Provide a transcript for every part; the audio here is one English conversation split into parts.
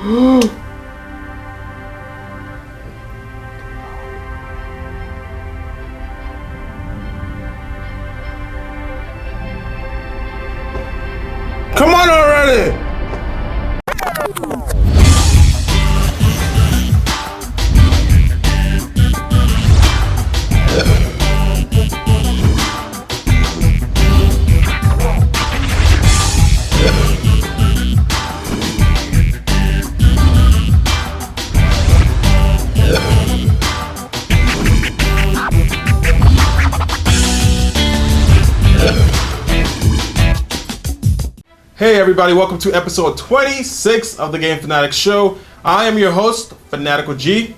Come on already! Hey everybody, welcome to episode 26 of the Game Fanatics Show. I am your host, Fanatical G.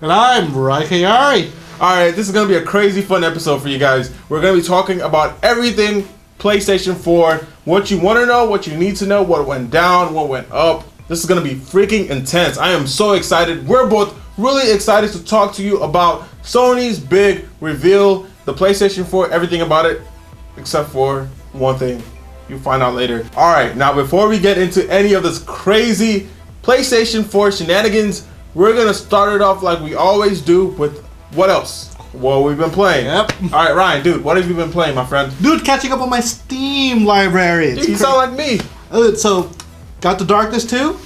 And I'm Raikayari. Alright, this is going to be a crazy fun episode for you guys. We're going to be talking about everything PlayStation 4, what you want to know, what you need to know, what went down, what went up. This is going to be freaking intense. I am so excited. We're both really excited to talk to you about Sony's big reveal, the PlayStation 4, everything about it, except for one thing. You'll find out later. Alright, now before we get into any of this crazy PlayStation 4 shenanigans, we're gonna start it off like we always do with what else? What we've been playing. Yep. Alright, Ryan, dude, what have you been playing, my friend? Dude, catching up on my Steam library. Dude, you sound like me. So, got the Darkness 2.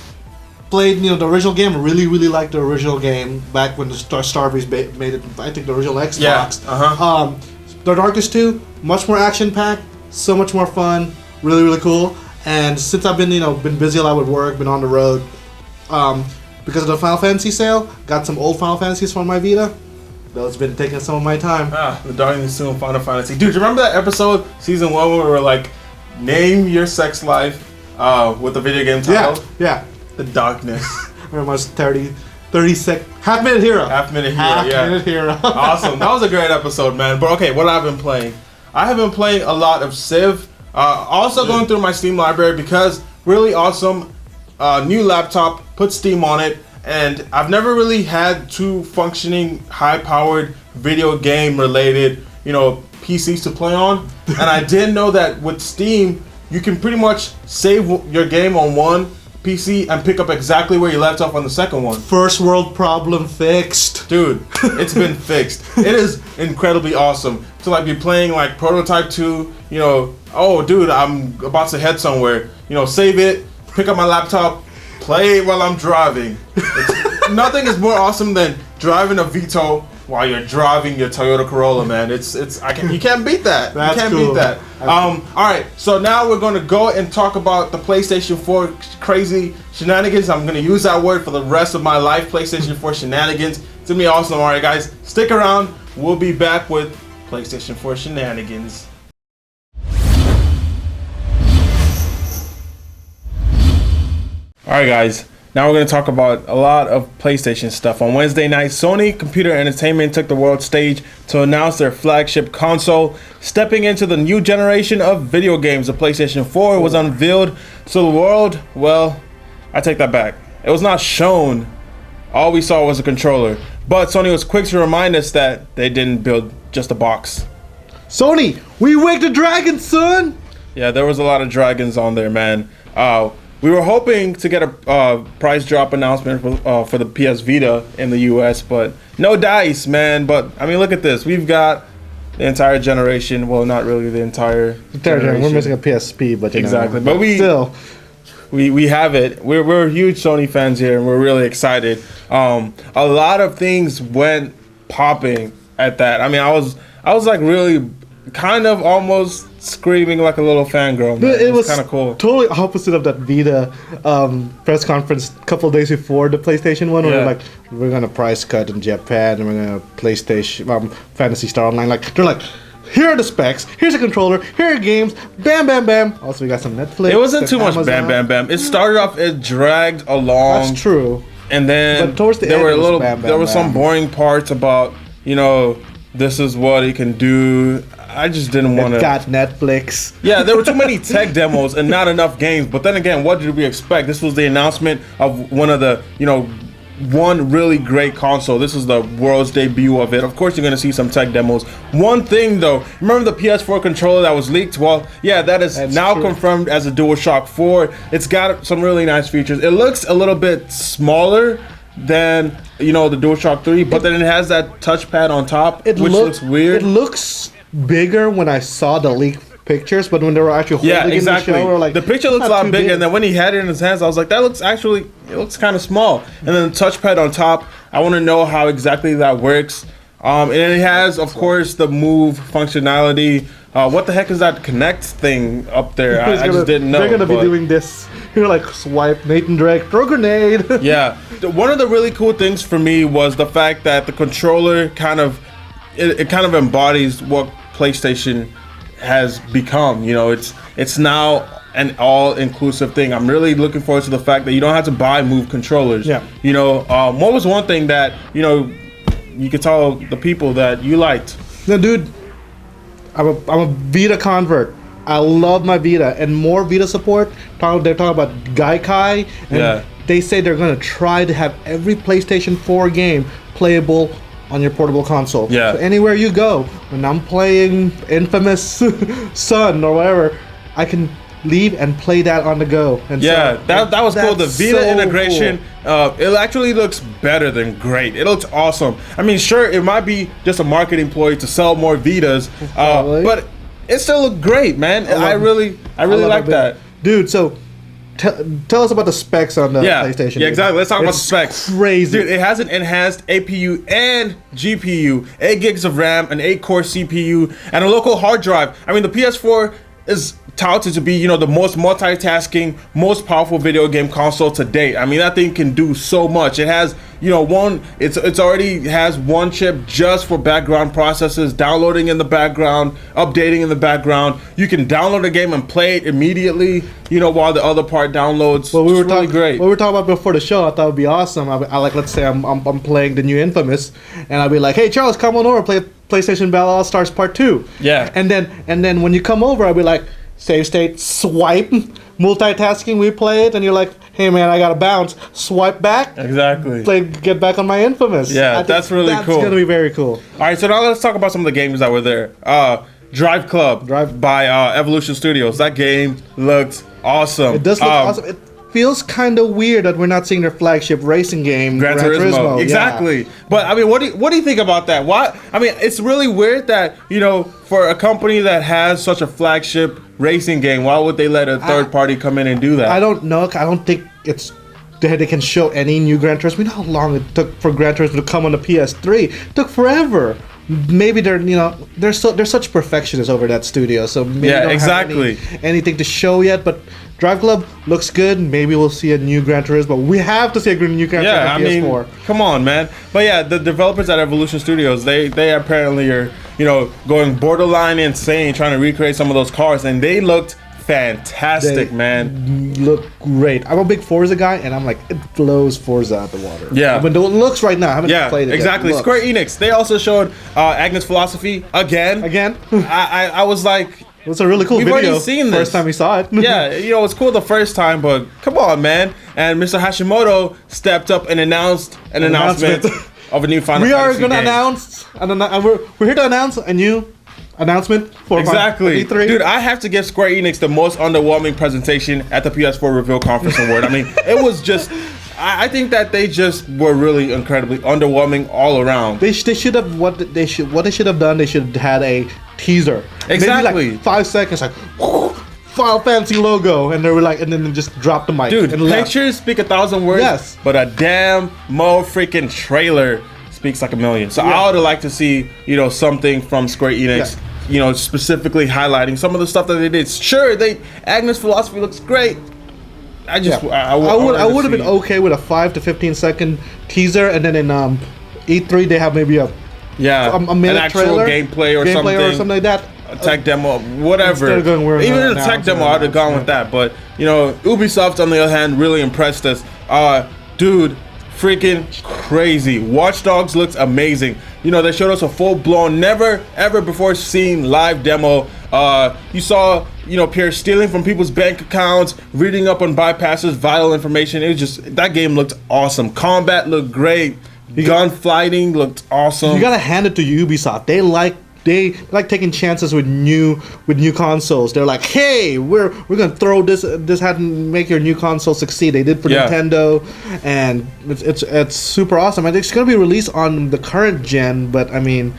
Played, the original game. Really liked the original game back when the Starbreeze made it. I think the original Xbox. Yeah. The Darkness 2, much more action-packed, so much more fun. Really cool. And since I've been been busy a lot with work, been on the road, because of the Final Fantasy sale, got some old Final Fantasies for my Vita. That's been taking some of my time. The Darkness 2 and Final Fantasy. Dude, you remember that episode, season 1, where we were like, name your sex life with the video game title? Yeah. The Darkness. Very much 30 sec. Half minute hero. Half minute hero. Awesome. That was a great episode, man. But okay, what I've been playing? I have been playing a lot of Civ. Also going through my Steam library because really awesome new laptop, put Steam on it, and I've never really had two functioning high-powered video game related PCs to play on, and I didn't know that with Steam you can pretty much save your game on one PC and pick up exactly where you left off on the second one. First world problem fixed. Dude, it's been fixed. It is incredibly awesome to like be playing like Prototype 2, oh dude, I'm about to head somewhere, save it, pick up my laptop, play it while I'm driving. Nothing is more awesome than driving a Vito while you're driving your Toyota Corolla, man. You can't beat that. That's you can't cool. beat that. All right, so now we're going to go and talk about the PlayStation 4 crazy shenanigans. I'm going to use that word for the rest of my life, PlayStation 4 shenanigans. It's going to be awesome. All right, guys, stick around. We'll be back with PlayStation 4 shenanigans. All right, guys. Now we're going to talk about a lot of PlayStation stuff. On Wednesday night, Sony Computer Entertainment took the world stage to announce their flagship console. Stepping into the new generation of video games, the PlayStation 4 was unveiled to the world. Well, I take that back. It was not shown. All we saw was a controller. But Sony was quick to remind us that they didn't build just a box. Sony, we waked the dragon, son! Yeah, there was a lot of dragons on there, man. We were hoping to get a price drop announcement for the PS Vita in the US, but no dice, man. But I mean, look at this. We've got the entire generation. Well, not really the entire generation. We're missing a PSP, but exactly. But we have it. We're huge Sony fans here, and we're really excited. A lot of things went popping at that. I mean, I was like really kind of almost screaming like a little fangirl. Man. It was kind of cool. Totally opposite of that Vita press conference a couple days before the PlayStation one, where they're like, we're gonna price cut in Japan and we're gonna PlayStation Fantasy Star Online. Like they're like, here are the specs, here's a controller, here are games, bam bam bam. Also we got some Netflix. It wasn't too much Amazon. bam bam bam. It started off, it dragged along. That's true. And then but towards the there end, were it was bam, bam, there were bam. some boring parts about this is what it can do. I just didn't want to. Got Netflix. Yeah, there were too many tech demos and not enough games. But then again, what did we expect? This was the announcement of one of the one really great console. This is the world's debut of it. Of course, you're going to see some tech demos. One thing though, remember the PS4 controller that was leaked? Well, yeah, that's now true. Confirmed as a DualShock 4. It's got some really nice features. It looks a little bit smaller than, you know, the DualShock 3, but then it has that touchpad on top, which looks weird. It looks bigger when I saw the leak pictures, but when they were actually holding it in the show, we were like, the picture looks a lot bigger, and then when he had it in his hands, I was like, that looks actually, it looks kind of small. And then the touchpad on top, I want to know how exactly that works. And it has, of course, the move functionality. What the heck is that Connect thing up there? I just didn't know. They're gonna be doing this. You're like, swipe, Nathan Drake, throw grenade. Yeah. One of the really cool things for me was the fact that the controller kind of, it kind of embodies what PlayStation has become. You know, it's now an all-inclusive thing. I'm really looking forward to the fact that you don't have to buy Move controllers. Yeah. You know, what was one thing that, you know, you could tell the people that you liked? No, dude, I'm a Vita convert. I love my Vita, and more Vita support. They're talking about Gaikai, and they say they're gonna try to have every PlayStation 4 game playable on your portable console. Yeah. So anywhere you go, when I'm playing Infamous Son or whatever, I can leave and play that on the go. And yeah, so that was cool. The Vita so integration, cool. It actually looks better than great. It looks awesome. I mean, sure, it might be just a marketing ploy to sell more Vitas, but it still looked great, man. I really like that. Dude, so tell us about the specs on the PlayStation. Yeah, exactly. Let's talk about the specs. Crazy. Dude, it has an enhanced APU and GPU, 8 gigs of RAM, an 8-core CPU, and a local hard drive. I mean, the PS4 is touted to be, you know, the most multitasking, most powerful video game console to date. I mean, that thing can do so much. It has, you know, it's already has one chip just for background processes, downloading in the background, updating in the background. You can download a game and play it immediately, you know, while the other part downloads. Well, we were really great. What we were talking about before the show, I thought it would be awesome. I like, let's say I'm playing the new Infamous, and I'll be like, hey Charles, come on over, play PlayStation Battle All Stars Part 2. Yeah. And then when you come over, I'll be like, save state, swipe, multitasking, we play it, and you're like, hey man, I gotta bounce, swipe back, exactly, get back on my Infamous. Yeah, that's really cool. That's gonna be very cool. All right, so now let's talk about some of the games that were there. Drive Club by Evolution Studios. That game looked awesome. It does look awesome. It feels kind of weird that we're not seeing their flagship racing game, Gran Turismo. Exactly. Yeah. But I mean, what do you think about that? Why? I mean, it's really weird that, you know, for a company that has such a flagship racing game, why would they let a third party come in and do that? I don't know. I don't think they can show any new Gran Turismo. You know how long it took for Gran Turismo to come on the PS3? It took forever. Maybe they're such perfectionists over that studio, so maybe they don't have anything to show yet. But Drive Club looks good. Maybe we'll see a new Gran Turismo. We have to see a new Gran Turismo on PS4. Mean, come on, man. But yeah, the developers at Evolution Studios, they apparently are, you know, going borderline insane trying to recreate some of those cars, and they looked fantastic, man. Look great. I'm a big Forza guy, and I'm like, it blows Forza out the water. Yeah. But it looks right now. I haven't played it exactly. yet. Square Enix, they also showed Agnes Philosophy again. I was like, it was a really cool video. We've already seen this. First time we saw it. Yeah, you know, it's cool the first time, but come on, man. And Mr. Hashimoto stepped up and announced an announcement of a new Final Fantasy We are going to game. we're here to announce a new announcement for E3. E3. Dude, I have to give Square Enix the most underwhelming presentation at the PS4 reveal conference award. I mean, it was just, I think that they just were really incredibly underwhelming all around. They should have what they should have done. They should have had a teaser. Exactly. Maybe like 5 seconds, like Final Fantasy logo, and they were like, and then they just dropped the mic. Dude, and pictures speak 1,000 words. Yes. But a damn freaking trailer speaks like a million. So I would like to see, you know, something from Square Enix, you know, specifically highlighting some of the stuff that they did. Sure, Agnes Philosophy looks great. I would have been okay with a 5 to 15 second teaser, and then in E3 they have maybe a minute an actual trailer, gameplay or something like that. A tech demo, whatever. Even a tech demo, I'd have gone with that. But you know, Ubisoft on the other hand really impressed us. Dude, freaking crazy. Watch Dogs looks amazing. You know, they showed us a full-blown, never ever before seen live demo. You saw, you know, Pierre stealing from people's bank accounts, reading up on bypasses, vital information. It was just, that game looked awesome. Combat looked great. Gunfighting looked awesome. You gotta hand it to Ubisoft. They like taking chances with new consoles. They're like, hey, we're gonna throw this hat and make your new console succeed. They did for Nintendo, and it's super awesome. And it's gonna be released on the current gen, but I mean,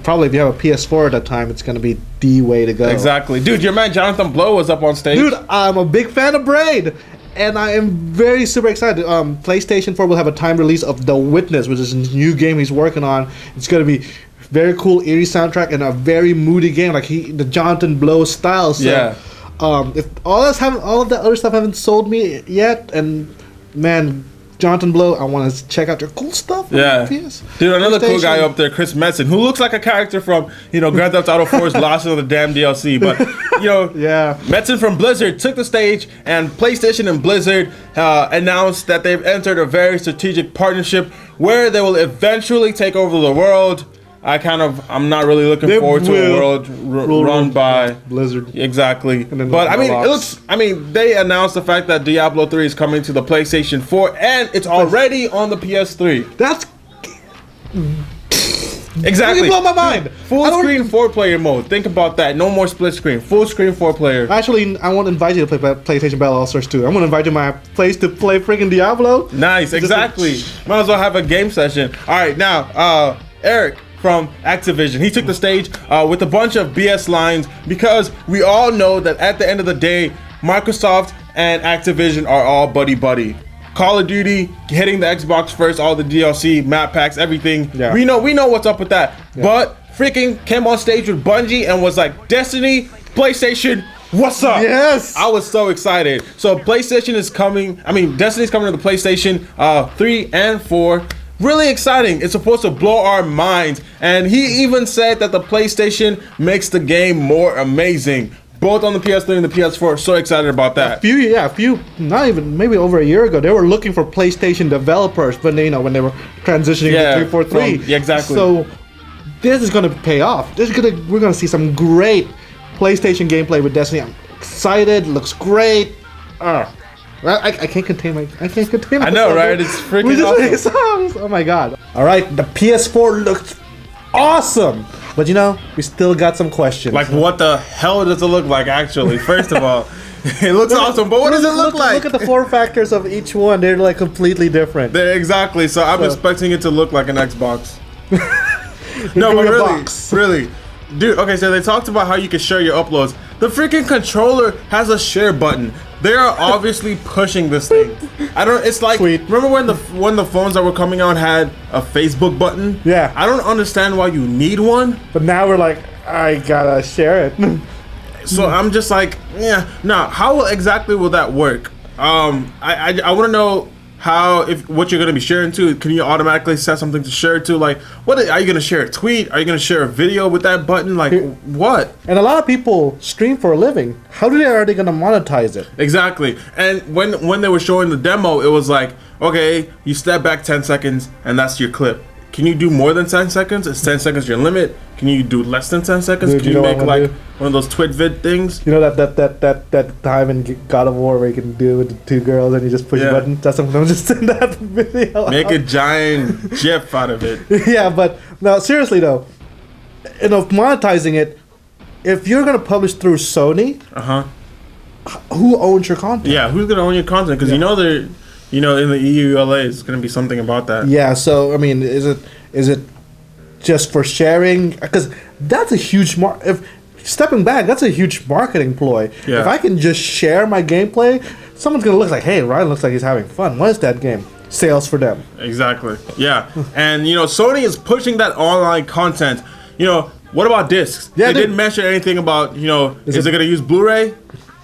probably if you have a PS4 at that time, it's gonna be the way to go. Exactly, dude. Your man Jonathan Blow was up on stage. Dude, I'm a big fan of Braid. And I am very super excited. PlayStation 4 will have a time release of The Witness, which is a new game he's working on. It's gonna be very cool, eerie soundtrack and a very moody game, like the Jonathan Blow style. So, if all of that other stuff haven't sold me yet, and man, Jonathan Blow, I want to check out your cool stuff. Yeah, dude, another cool guy up there, Chris Metzen, who looks like a character from, you know, Grand Theft Auto 4's Lost in the damn DLC. But you know, Metzen from Blizzard took the stage, and PlayStation and Blizzard announced that they've entered a very strategic partnership where they will eventually take over the world. I'm not really looking forward to a world run by Blizzard. Exactly. But I mean, they announced the fact that Diablo 3 is coming to the PlayStation 4 and it's already on the PS3. That's exactly. You blow my mind. Full screen 4-player mode. Think about that. No more split screen. Full screen 4-player. Actually, I want to invite you to play PlayStation Battle All-Stars 2. I'm going to invite you to my place to play freaking Diablo. Nice. Exactly. Might as well have a game session. All right, now, Eric from Activision, he took the stage with a bunch of BS lines, because we all know that at the end of the day, Microsoft and Activision are all buddy-buddy. Call of Duty hitting the Xbox first, all the DLC, map packs, everything. Yeah. We know what's up with that. Yeah. But freaking came on stage with Bungie and was like, Destiny, PlayStation, what's up? Yes. I was so excited. So PlayStation is coming. I mean, Destiny's coming to the PlayStation 3 and 4. Really exciting. It's supposed to blow our minds. And he even said that the PlayStation makes the game more amazing. Both on the PS3 and the PS4. So excited about that. A few, not even, maybe over a year ago, they were looking for PlayStation developers when they were transitioning to 343. Yeah, exactly. So this is going to pay off. We're going to see some great PlayStation gameplay with Destiny. I'm excited. Looks great. I can't contain myself. I know, right? It's freaking awesome. Oh my god. All right, the PS4 looks awesome. But you know, we still got some questions. Like, what the hell does it look like, actually? First of all, it looks awesome, but what does it look like? Look at the form factors of each one. They're like completely different. Exactly. So I'm expecting it to look like an Xbox. No, but really. Dude, okay, so they talked about how you can share your uploads. The freaking controller has a share button. They are obviously pushing this thing. It's like, remember when the phones that were coming out had a Facebook button? Yeah. I don't understand why you need one. But now we're like, I gotta share it. So I'm just like, now how exactly will that work? I want to know what you're going to be sharing to. Can you automatically set something to share to? Like, are you going to share a tweet? Are you going to share a video with that button? Like, what? And a lot of people stream for a living. How are they going to monetize it? Exactly. And when they were showing the demo, it was like, okay, you step back 10 seconds and that's your clip. Can you do more than 10 seconds? Is 10 seconds your limit? Can you do less than 10 seconds? Dude, can you make like one of those TwitVid things? You know that time in God of War where you can do it with the two girls and you just push a button? That's something I'm just in that video. Make a giant GIF out of it. Yeah, but no, seriously though, monetizing it, if you're gonna publish through Sony, who owns your content? Yeah, who's gonna own your content? Because in the EU LA, it's going to be something about that. Yeah, so, I mean, is it just for sharing? Because that's a huge stepping back, that's a huge marketing ploy. Yeah. If I can just share my gameplay, someone's going to look like, hey, Ryan looks like he's having fun. What is that game? Sales for them. Exactly. Yeah. And, Sony is pushing that online content. What about discs? Yeah, they didn't mention anything about, is it going to use Blu-ray?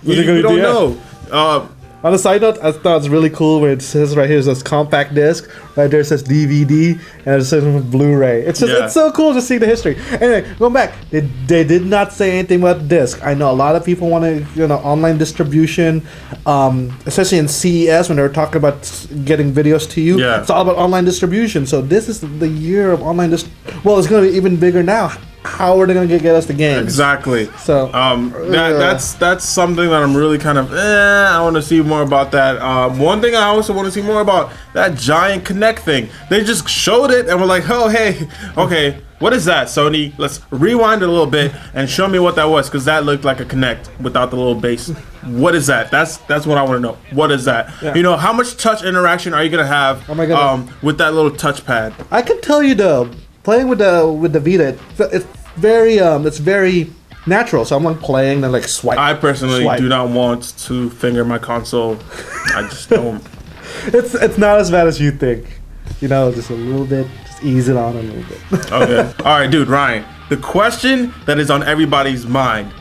We don't know. On a side note, I thought it's really cool where it says right here, it says compact disc. Right there it says DVD, and it says Blu-ray. It's just it's so cool to see the history. Anyway, going back, they did not say anything about disc. I know a lot of people want to, online distribution, especially in CES when they were talking about getting videos to you. Yeah. It's all about online distribution. So this is the year of online well, it's going to be even bigger now. How are they going to get us the games? Exactly. So that's something that I'm really kind of I want to see more about that. One thing I also want to see more about, that giant Kinect thing. They just showed it and we're like, oh hey, okay, what is that, Sony? Let's rewind it a little bit and show me what that was, because that looked like a Kinect without the little base. What is that? That's what I want to know. What is that? Yeah. How much touch interaction are you gonna have with that little touchpad? I can tell you though, playing with the Vita, it's very natural. So I'm like playing and like swipe. I personally do not want to finger my console. I just don't. It's not as bad as you think. Just a little bit. Just ease it on a little bit. Okay. All right, dude, Ryan. The question that is on everybody's mind: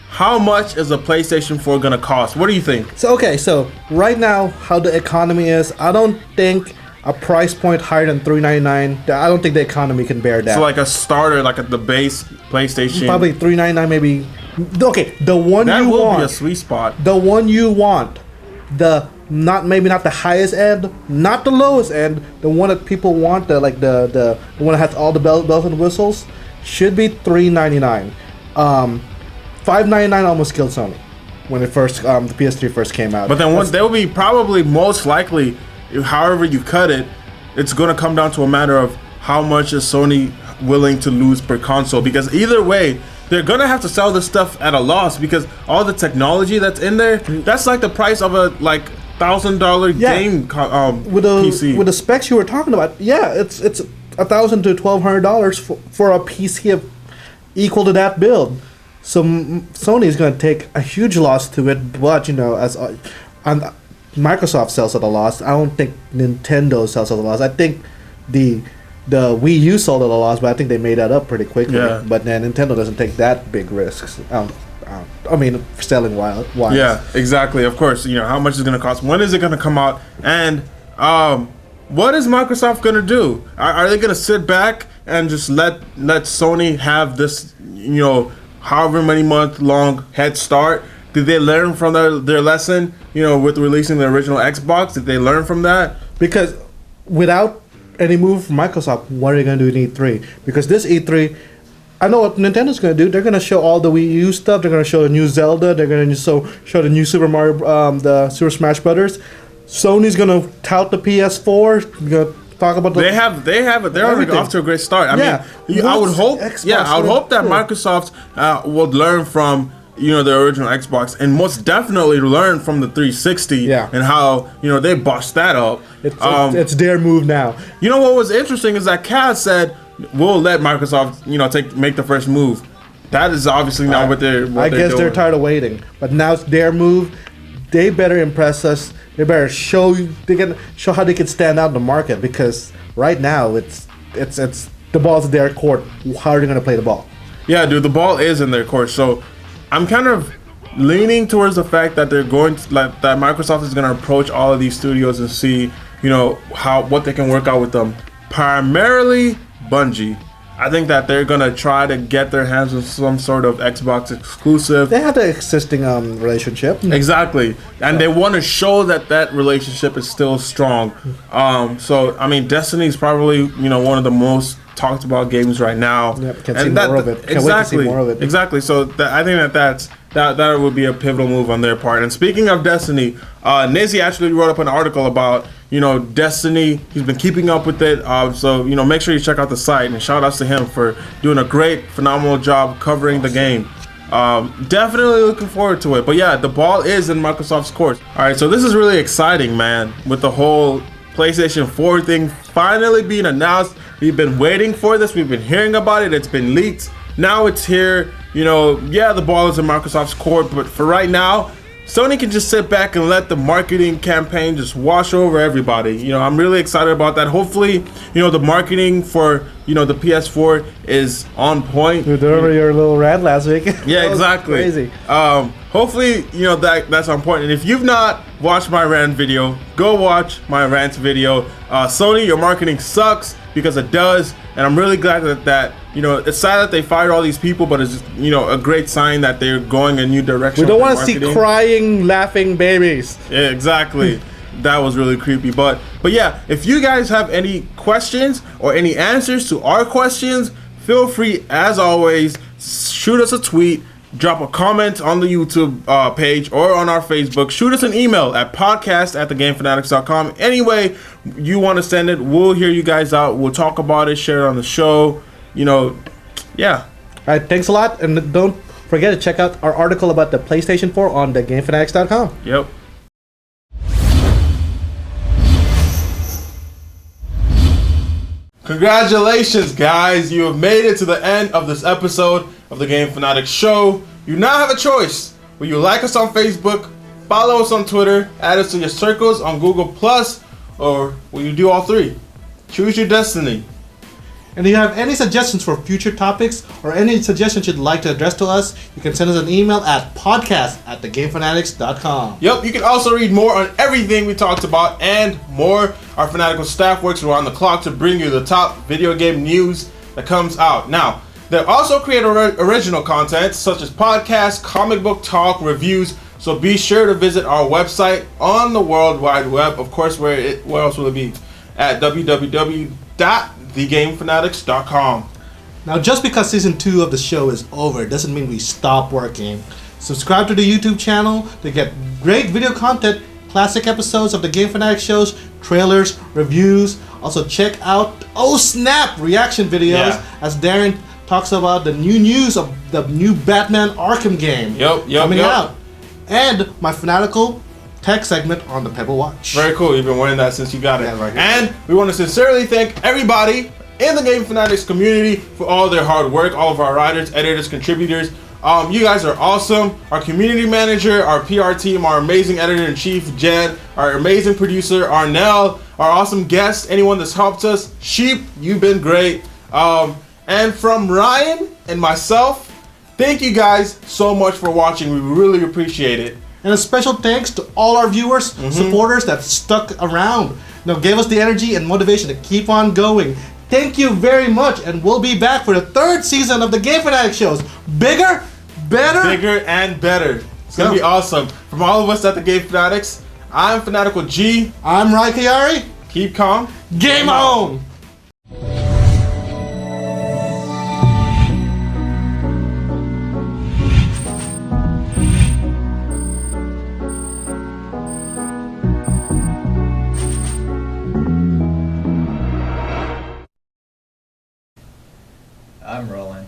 how much is a PlayStation 4 gonna cost? What do you think? So right now, how the economy is, I don't think a price point higher than $399. I don't think the economy can bear that. So like a starter, like at the base PlayStation, probably $399 maybe. Okay, the one that you will want, be a sweet spot. The one you want, not the highest end, not the lowest end, the one that people want, the one that has all the bells and whistles, should be $399. $599 almost killed Sony when it first the PS3 first came out. But then they will be probably most likely, however you cut it, it's going to come down to a matter of how much is Sony willing to lose per console, because either way they're going to have to sell this stuff at a loss, because all the technology that's in there, that's like the price of a $1,000 game PC. With the specs you were talking about, it's $1,000 to $1,200 for a PC equal to that build. So Sony is going to take a huge loss to it, but Microsoft sells at a loss. I don't think Nintendo sells at a loss. I think the Wii U sold at a loss, but I think they made that up pretty quickly. Yeah. But then Nintendo doesn't take that big risks. Selling wise. Yeah, exactly. Of course, how much is going to cost? When is it going to come out? And what is Microsoft going to do? Are they going to sit back and just let Sony have this, however many month long head start? Did they learn from their lesson, with releasing the original Xbox? Did they learn from that? Because without any move from Microsoft, what are they going to do in E3? Because this E3, I know what Nintendo's going to do. They're going to show all the Wii U stuff. They're going to show the new Zelda. They're going to show the new Super Mario, the Super Smash Brothers. Sony's going to tout the PS4. They're going to talk about they have it. They're already off to a great start. I mean, I would hope that Microsoft would learn from the original Xbox, and most definitely learn from the 360 and how they bust that up. It's their move now. What was interesting is that Kaz said we'll let Microsoft make the first move. That is obviously not what they're doing. They're tired of waiting, but now it's their move. They better impress us. They better show how they can stand out in the market, because right now it's the ball's in their court. How are they going to play the ball? Yeah, dude, the ball is in their court. So I'm kind of leaning towards the fact that they're going to, that Microsoft is going to approach all of these studios and see, what they can work out with them. Primarily Bungie. I think that they're going to try to get their hands on some sort of Xbox exclusive. They have the existing relationship. Exactly. And they want to show that relationship is still strong. So, I mean, Destiny is probably, one of the most talked about games right now. Yep, can see more of it. Can't wait to see more of it. Exactly. So I think that would be a pivotal move on their part. And speaking of Destiny, Nizzy actually wrote up an article about Destiny. He's been keeping up with it. So make sure you check out the site, and shout outs to him for doing a great, phenomenal job covering the game. Definitely looking forward to it. But yeah, the ball is in Microsoft's court. All right, so this is really exciting, man, with the whole PlayStation 4 thing finally being announced. We've been waiting for this. We've been hearing about it. It's been leaked. Now it's here. The ball is in Microsoft's court, but for right now, Sony can just sit back and let the marketing campaign just wash over everybody. I'm really excited about that. Hopefully, the marketing for, the PS4 is on point. You did over your little rant last week. Yeah, exactly. Crazy. hopefully, you know, that's on point. And if you've not watched my rant video, go watch my rant video. Sony, your marketing sucks, because it does. And I'm really glad that you know, it's sad that they fired all these people, but it's, you know, a great sign that they're going a new direction. We don't want to see crying, laughing babies. Yeah, exactly. That was really creepy. But yeah, if you guys have any questions or any answers to our questions, feel free, as always, shoot us a tweet, drop a comment on the YouTube page or on our Facebook. Shoot us an email at podcast@thegamefanatics.com. Any way you want to send it, we'll hear you guys out. We'll talk about it, share it on the show. You know, yeah. All right, thanks a lot. And don't forget to check out our article about the PlayStation 4 on thegamefanatics.com. Yep. Congratulations, guys. You have made it to the end of this episode of the Game Fanatics Show. You now have a choice. Will you like us on Facebook, follow us on Twitter, add us to your circles on Google+, or will you do all three? Choose your destiny. And if you have any suggestions for future topics or any suggestions you'd like to address to us, you can send us an email at podcast@thegamefanatics.com. Yep, you can also read more on everything we talked about and more. Our Fanatical staff works around the clock to bring you the top video game news that comes out. Now, they also create original content such as podcasts, comic book talk, reviews. So be sure to visit our website on the World Wide Web. Of course, where else will it be? At www.thegamefanatics.com. Now, just because season 2 of the show is over doesn't mean we stop working. Subscribe to the YouTube channel to get great video content, classic episodes of the Game Fanatics shows, trailers, reviews. Also check out Oh Snap reaction videos as Darren talks about the new news of the new Batman Arkham game coming out. And my Fanatical tech segment on the Pebble Watch. Very cool. You've been wanting that since you got it. Right. And we want to sincerely thank everybody in the Game Fanatics community for all their hard work, all of our writers, editors, contributors. You guys are awesome. Our community manager, our PR team, our amazing editor-in-chief, Jed, our amazing producer, Arnell, our awesome guests, anyone that's helped us. Sheep, you've been great. And from Ryan and myself, thank you guys so much for watching. We really appreciate it. And a special thanks to all our viewers, supporters that stuck around. Gave us the energy and motivation to keep on going. Thank you very much, and we'll be back for the 3rd season of the Game Fanatics shows. Bigger, better, bigger and better. It's gonna be awesome. From all of us at the Game Fanatics, I'm Fanatical G. I'm Rai Kayari. Keep calm. Game on! I'm rolling.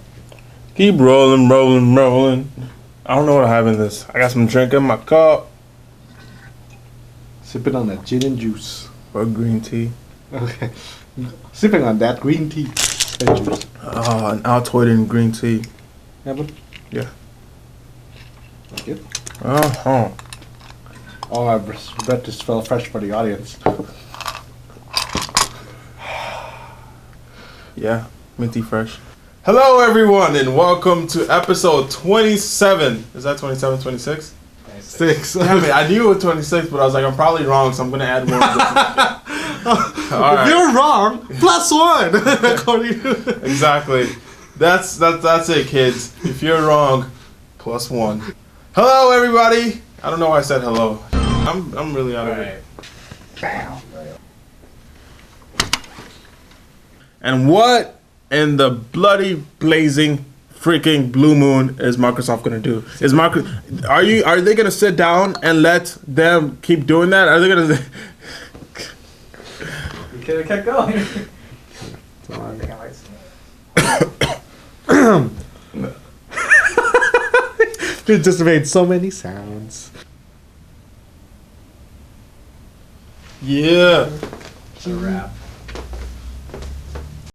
Keep rolling, rolling, rolling. I don't know what I have in this. I got some drink in my cup. Sipping on that gin and juice. Or green tea. Okay. Sipping on that green tea and juice. An Altoid green tea. Yeah, but yeah. Thank you. Uh-huh. Oh, I bet this fell fresh for the audience. Yeah, minty fresh. Hello everyone and welcome to episode 27. Is that 27, 26? 6. Damn it, I knew it was 26, but I was like, I'm probably wrong, so I'm going to add more. If you're wrong, +1. According to exactly. That's it, kids. If you're wrong, +1. Hello everybody. I don't know why I said hello. I'm really out of it. Bam. And what in the bloody blazing freaking blue moon is Microsoft gonna do? Are they gonna sit down and let them keep doing that? Are they gonna? You could have kept going. It just made so many sounds. Yeah. It's a wrap.